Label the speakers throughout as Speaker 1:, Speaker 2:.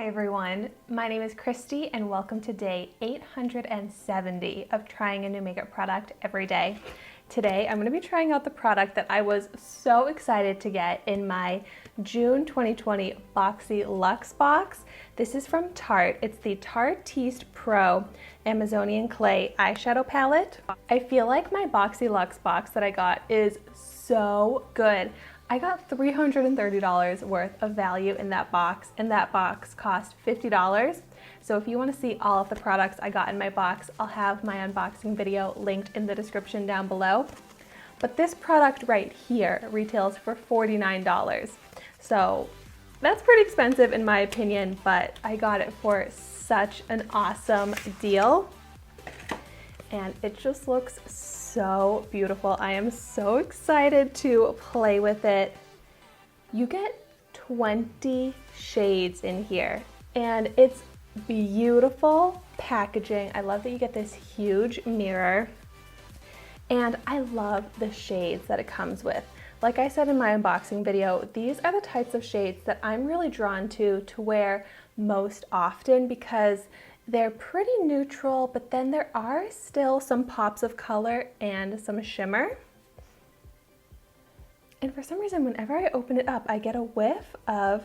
Speaker 1: Hi everyone, my name is Christy and welcome to day 870 of trying a new makeup product every day. Today I'm going to be trying out the product that I was so excited to get in my June 2020 Boxy Luxe box. This is from Tarte. It's the Tarteist Pro Amazonian Clay eyeshadow palette. I feel like my Boxy Luxe box that I got is so good. I got $330 worth of value in that box, and that box cost $50. So if you want to see all of the products I got in my box, I'll have my unboxing video linked in the description down below. But this product right here retails for $49. So that's pretty expensive in my opinion, but I got it for such an awesome deal. And it just looks so beautiful. I am so excited to play with it. You get 20 shades in here, and it's beautiful packaging. I love that you get this huge mirror, and I love the shades that it comes with. Like I said in my unboxing video, these are the types of shades that I'm really drawn to wear most often because they're pretty neutral, but then there are still some pops of color and some shimmer. And for some reason, whenever I open it up, I get a whiff of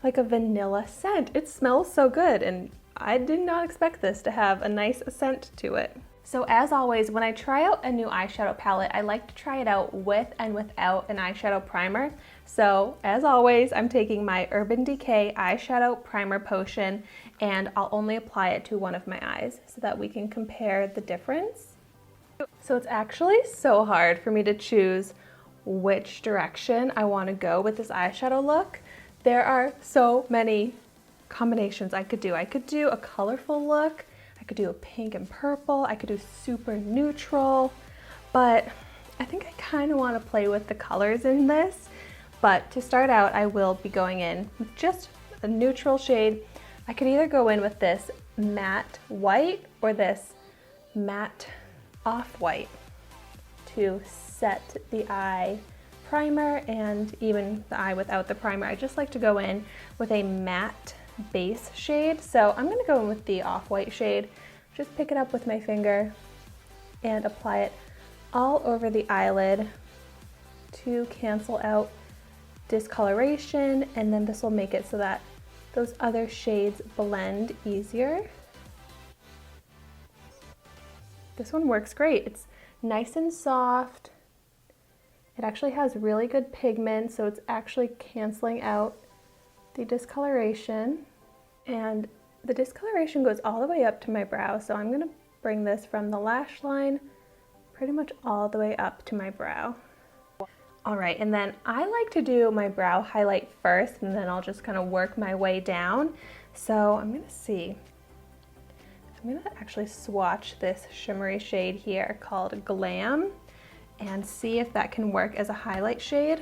Speaker 1: like a vanilla scent. It smells so good, and I did not expect this to have a nice scent to it. So as always, when I try out a new eyeshadow palette, I like to try it out with and without an eyeshadow primer. So as always, I'm taking my Urban Decay eyeshadow primer potion, and I'll only apply it to one of my eyes so that we can compare the difference. So it's actually so hard for me to choose which direction I want to go with this eyeshadow look. There are so many combinations I could do. I could do a colorful look, I could do a pink and purple, I could do super neutral, but I think I kind of want to play with the colors in this. But to start out, I will be going in with just a neutral shade. I could either go in with this matte white or this matte off-white to set the eye primer, and even the eye without the primer. I just like to go in with a matte base shade. So I'm going to go in with the off-white shade, just pick it up with my finger and apply it all over the eyelid to cancel out discoloration, and then this will make it so that those other shades blend easier. This one works great. It's nice and soft. It actually has really good pigment, so it's actually canceling out the discoloration. And the discoloration goes all the way up to my brow, so I'm gonna bring this from the lash line pretty much all the way up to my brow. All right, and then I like to do my brow highlight first, and then I'll just kind of work my way down. So I'm gonna see. I'm gonna actually swatch this shimmery shade here called Glam and see if that can work as a highlight shade.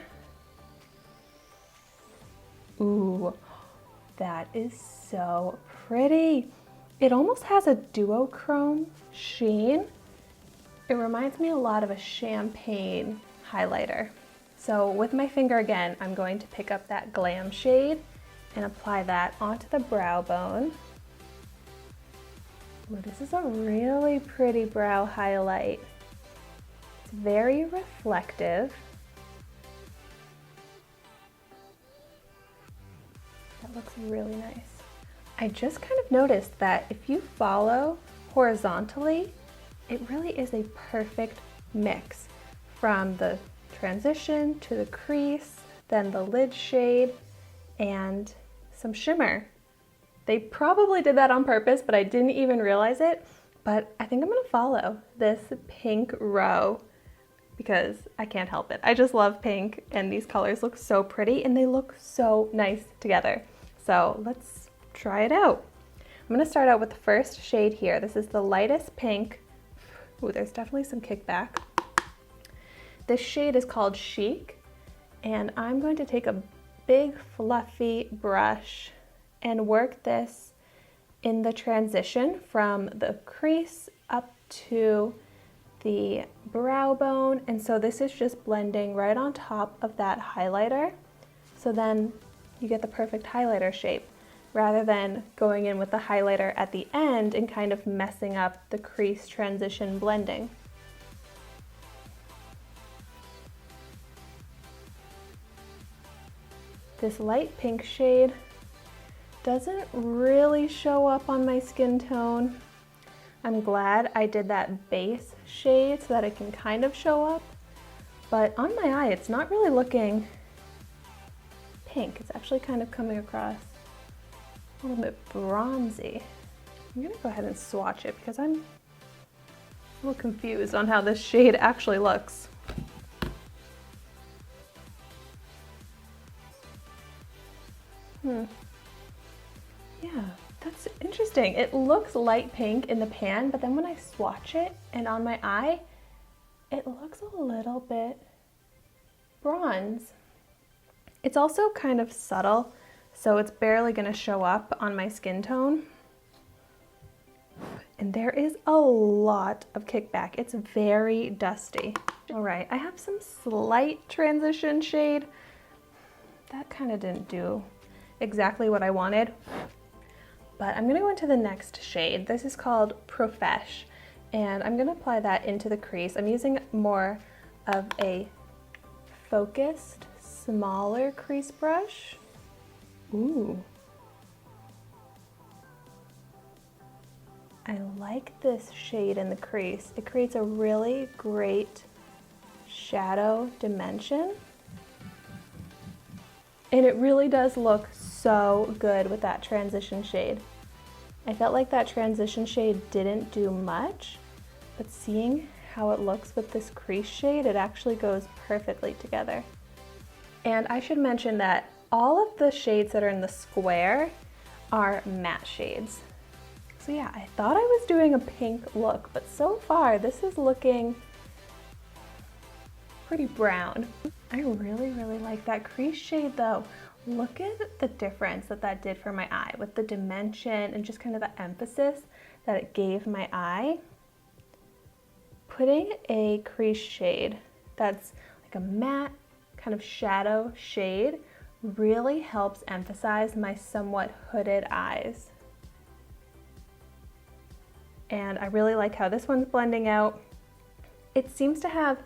Speaker 1: Ooh, that is so pretty. It almost has a duochrome sheen. It reminds me a lot of a champagne highlighter. So with my finger again, I'm going to pick up that Glam shade and apply that onto the brow bone. Ooh, this is a really pretty brow highlight. It's very reflective. That looks really nice. I just kind of noticed that if you follow horizontally, it really is a perfect mix from the transition to the crease, then the lid shade, and some shimmer. They probably did that on purpose, but I didn't even realize it. But I think I'm gonna follow this pink row because I can't help it. I just love pink, and these colors look so pretty and they look so nice together. So let's try it out. I'm gonna start out with the first shade here. This is the lightest pink. Ooh, there's definitely some kickback. This shade is called Chic, and I'm going to take a big fluffy brush and work this in the transition from the crease up to the brow bone. And so this is just blending right on top of that highlighter. So then you get the perfect highlighter shape. rather than going in with the highlighter at the end and kind of messing up the crease transition blending. This light pink shade doesn't really show up on my skin tone. I'm glad I did that base shade so that it can kind of show up, but on my eye it's not really looking pink. It's actually kind of coming across a little bit bronzy. I'm gonna go ahead and swatch it because I'm a little confused on how this shade actually looks. Yeah, that's interesting. It looks light pink in the pan, but then when I swatch it and on my eye, it looks a little bit bronze. It's also kind of subtle, so it's barely gonna show up on my skin tone. And there is a lot of kickback. It's very dusty. All right, I have some slight transition shade. That kind of didn't do exactly what I wanted, but I'm gonna go into the next shade. This is called Profesh, and I'm gonna apply that into the crease. I'm using more of a focused, smaller crease brush. Ooh. I like this shade in the crease. It creates a really great shadow dimension. And it really does look so good with that transition shade. I felt like that transition shade didn't do much, but seeing how it looks with this crease shade, it actually goes perfectly together. And I should mention that all of the shades that are in the square are matte shades. So yeah, I thought I was doing a pink look, but so far this is looking pretty brown. I really like that crease shade though. Look at the difference that that did for my eye with the dimension and just kind of the emphasis that it gave my eye. Putting a crease shade that's like a matte kind of shadow shade really helps emphasize my somewhat hooded eyes. And I really like how this one's blending out. It seems to have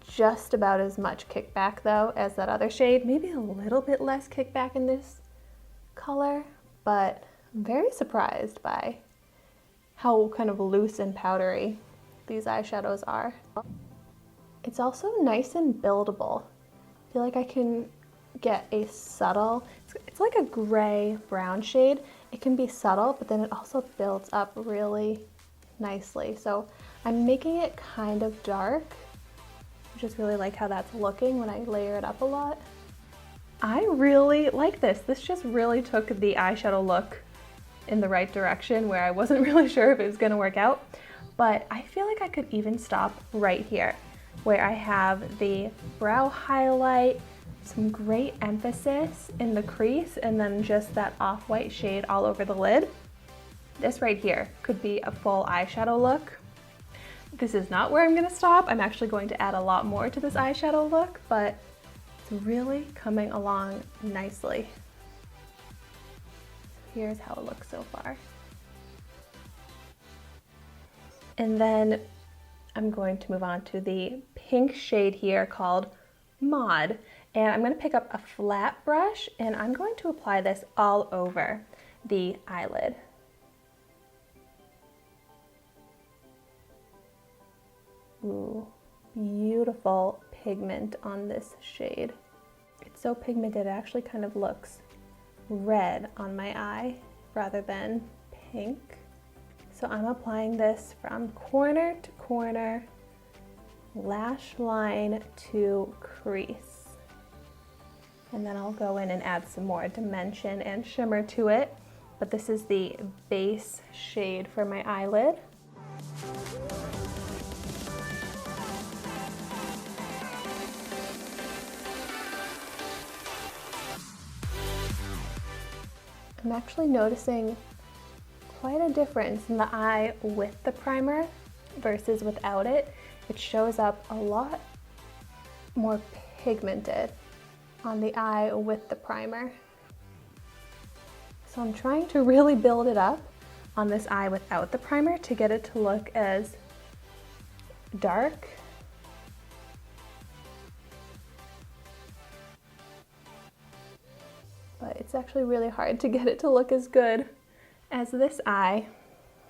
Speaker 1: just about as much kickback though as that other shade, maybe a little bit less kickback in this color, but I'm very surprised by how kind of loose and powdery these eyeshadows are. It's also nice and buildable. I feel like I can get a subtle, it's like a gray brown shade. It can be subtle, but then it also builds up really nicely. So I'm making it kind of dark. I just really like how that's looking when I layer it up a lot. I really like this. This just really took the eyeshadow look in the right direction where I wasn't really sure if it was gonna work out, but I feel like I could even stop right here where I have the brow highlight, some great emphasis in the crease, and then just that off-white shade all over the lid. This right here could be a full eyeshadow look. This is not where I'm gonna stop. I'm actually going to add a lot more to this eyeshadow look, but it's really coming along nicely. Here's how it looks so far. And then I'm going to move on to the pink shade here called Mod. And I'm going to pick up a flat brush and I'm going to apply this all over the eyelid. Ooh, beautiful pigment on this shade. It's so pigmented, it actually kind of looks red on my eye rather than pink. So I'm applying this from corner to corner, lash line to crease. And then I'll go in and add some more dimension and shimmer to it. But this is the base shade for my eyelid. I'm actually noticing quite a difference in the eye with the primer versus without it. It shows up a lot more pigmented on the eye with the primer. So I'm trying to really build it up on this eye without the primer to get it to look as dark. But it's actually really hard to get it to look as good as this eye.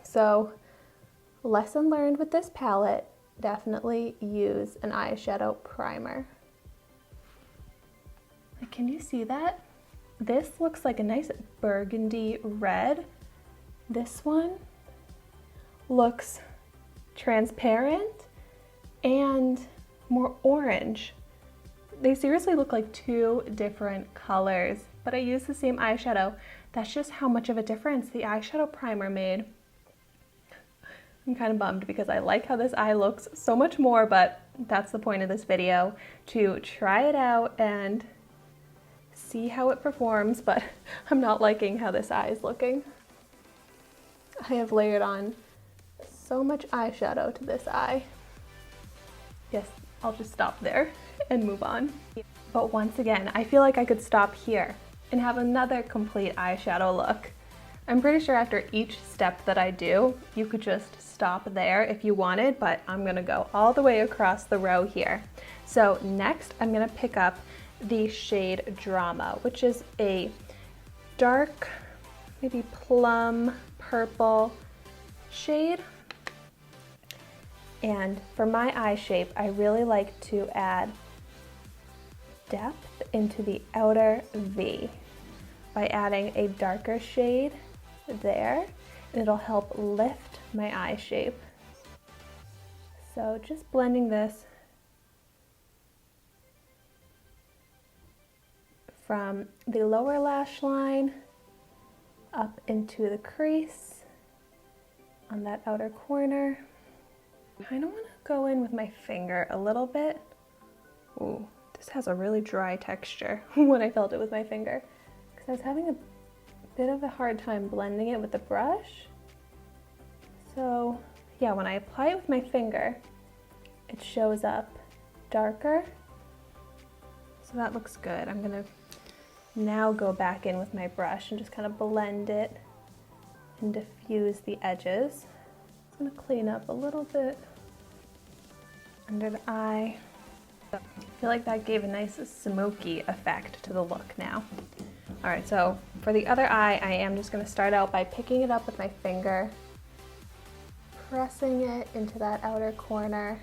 Speaker 1: So lesson learned with this palette, definitely use an eyeshadow primer. Like, can you see that? This looks like a nice burgundy red. This one looks transparent and more orange. They seriously look like two different colors, but I used the same eyeshadow. That's just how much of a difference the eyeshadow primer made. I'm kind of bummed because I like how this eye looks so much more, but that's the point of this video, to try it out and see how it performs, but I'm not liking how this eye is looking. I have layered on so much eyeshadow to this eye. Yes, I'll just stop there and move on. But once again, I feel like I could stop here and have another complete eyeshadow look. I'm pretty sure after each step that I do, you could just stop there if you wanted, but I'm gonna go all the way across the row here. So next, I'm gonna pick up the shade Drama, which is a dark, maybe plum purple shade. And for my eye shape, I really like to add depth into the outer V by adding a darker shade there. It'll help lift my eye shape. So just blending this from the lower lash line up into the crease on that outer corner. I kind of want to go in with my finger a little bit. Ooh, this has a really dry texture when I felt it with my finger, because I was having a bit of a hard time blending it with the brush. So yeah, when I apply it with my finger, it shows up darker. So that looks good. I'm gonna now go back in with my brush and just kind of blend it and diffuse the edges. I'm gonna clean up a little bit under the eye. I feel like that gave a nice smoky effect to the look now. All right, so for the other eye, I am just gonna start out by picking it up with my finger, pressing it into that outer corner.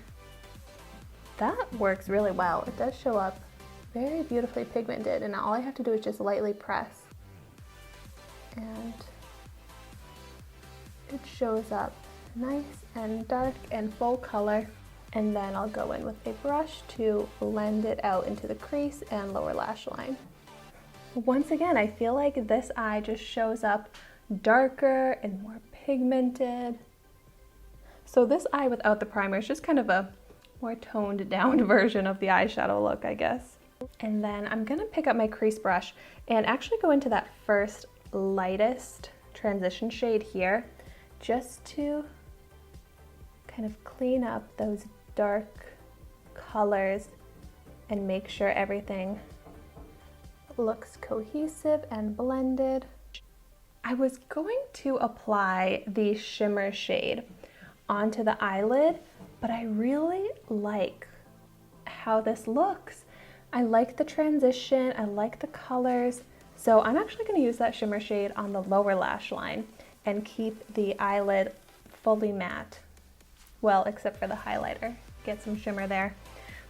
Speaker 1: That works really well. It does show up very beautifully pigmented, and all I have to do is just lightly press. And it shows up nice and dark and full color. And then I'll go in with a brush to blend it out into the crease and lower lash line. Once again, I feel like this eye just shows up darker and more pigmented. So this eye without the primer is just kind of a more toned down version of the eyeshadow look, I guess. And then I'm gonna pick up my crease brush and actually go into that first lightest transition shade here, just to kind of clean up those dark colors and make sure everything looks cohesive and blended. I was going to apply the shimmer shade onto the eyelid, but I really like how this looks. I like the transition, I like the colors, so I'm actually going to use that shimmer shade on the lower lash line and keep the eyelid fully matte. Well, except for the highlighter, get some shimmer there.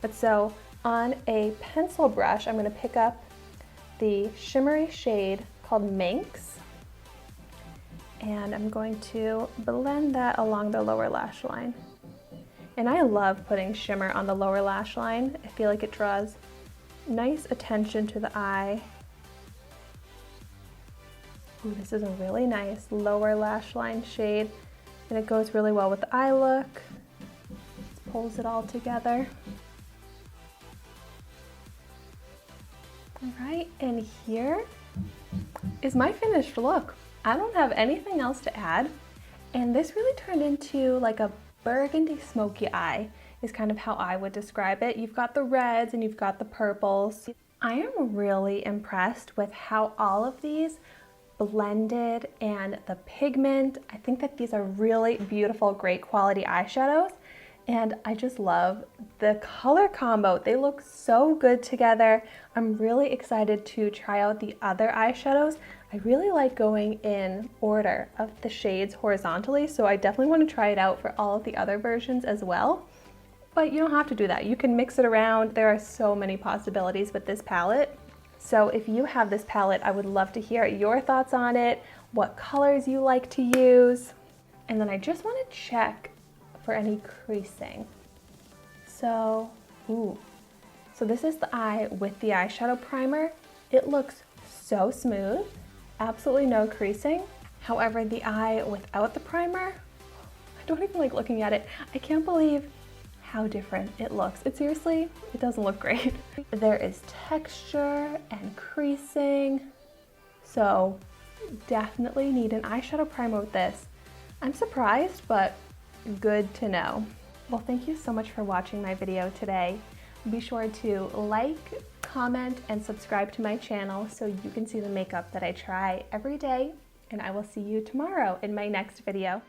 Speaker 1: But so on a pencil brush, I'm going to pick up the shimmery shade called Minx, and I'm going to blend that along the lower lash line. And I love putting shimmer on the lower lash line. I feel like it draws nice attention to the eye. Ooh, this is a really nice lower lash line shade, and it goes really well with the eye look. Just pulls it all together. All right, and here is my finished look. I don't have anything else to add, and this really turned into like a burgundy smoky eye is kind of how I would describe it. You've got the reds and you've got the purples. I am really impressed with how all of these blended and the pigment. I think that these are really beautiful, great quality eyeshadows. And I just love the color combo. They look so good together. I'm really excited to try out the other eyeshadows. I really like going in order of the shades horizontally, so I definitely want to try it out for all of the other versions as well. But you don't have to do that. You can mix it around. There are so many possibilities with this palette. So if you have this palette, I would love to hear your thoughts on it, what colors you like to use. And then I just want to check for any creasing. So this is the eye with the eyeshadow primer. It looks so smooth, absolutely no creasing. However, the eye without the primer, I don't even like looking at it. I can't believe how different it looks. It doesn't look great. There is texture and creasing, so definitely need an eyeshadow primer with this. I'm surprised, but good to know. Well, thank you so much for watching my video today. Be sure to like, comment, and subscribe to my channel so you can see the makeup that I try every day, and I will see you tomorrow in my next video.